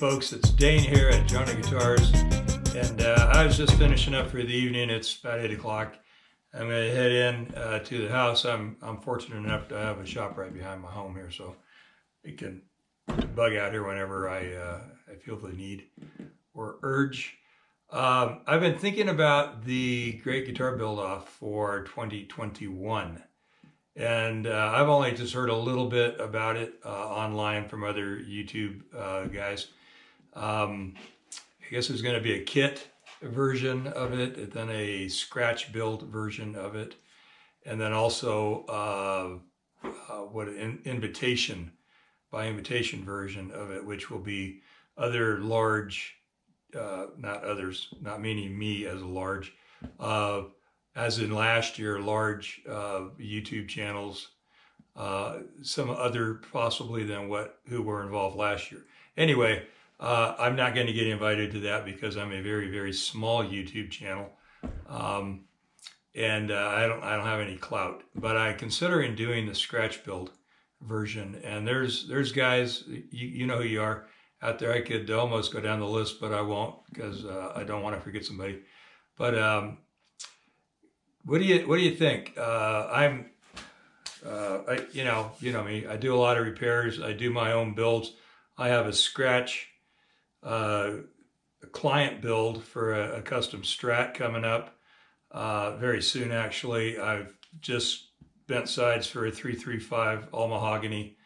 folks, it's Dane here at JONAH Guitars, and I was just finishing up for the evening. It's about 8 o'clock. I'm going to head in to the house. I'm fortunate enough to have a shop right behind my home here, so I can bug out here whenever I feel the need or urge. I've been thinking about the great guitar build-off for 2021. And I've only just heard a little bit about it online from other YouTube guys. I guess there's going to be a kit version of it, and then a scratch build version of it, and then also invitation by invitation version of it, which will be other large, not others, not meaning me as a large, as in last year, large YouTube channels, some other possibly than who were involved last year. Anyway, I'm not going to get invited to that because I'm a very, very small YouTube channel, and I don't have any clout. But I'm considering doing the scratch build version, and there's guys, you know who you are out there. I could almost go down the list, but I won't because I don't want to forget somebody. But what do you think? You know me. I do a lot of repairs. I do my own builds. I have a scratch a client build for a custom Strat coming up very soon. Actually, I've just bent sides for a 335 all mahogany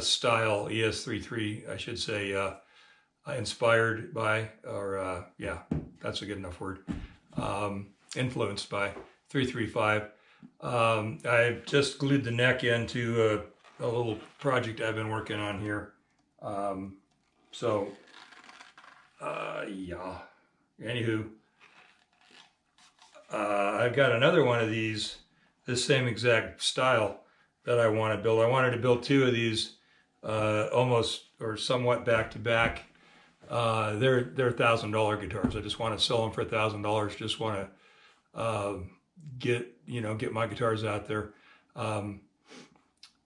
style ES33. I should say inspired by, or yeah, that's a good enough word. Influenced by 335. I've just glued the neck into a little project I've been working on here. Yeah. Anywho, I've got another one of these, this same exact style that I want to build. I wanted to build two of these almost or somewhat back to back. They're $1,000 guitars. I just want to sell them for $1,000. Just want to get my guitars out there a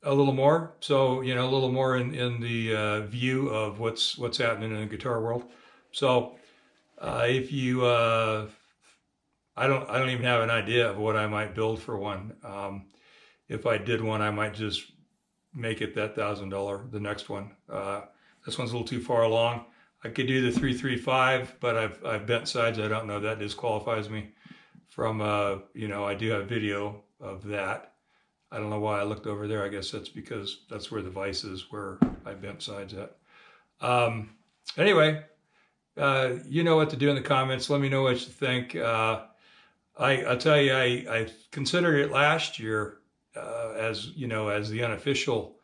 little more. So a little more in the view of what's happening in the guitar world. So if you I don't even have an idea of what I might build for one. If I did one, I might just make it that $1,000, the next one. This one's a little too far along. I could do the 335, but I've bent sides. I don't know, that disqualifies me from, I do have video of that. I don't know why I looked over there. I guess that's because that's where the vise is, where I bent sides at. Anyway, you know what to do in the comments. Let me know what you think. I'll tell you, I considered it last year as the unofficial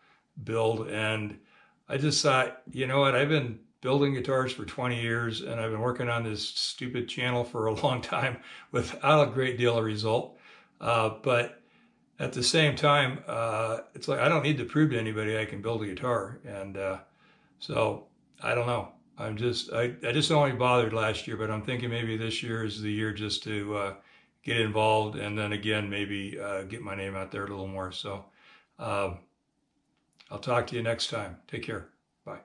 build, and I just thought, you know what, I've been building guitars for 20 years, and I've been working on this stupid channel for a long time without a great deal of result. But at the same time, it's like I don't need to prove to anybody I can build a guitar, and so I don't know. I just only bothered last year, but I'm thinking maybe this year is the year just to get involved, and then again maybe get my name out there a little more. So I'll talk to you next time. Take care. Bye.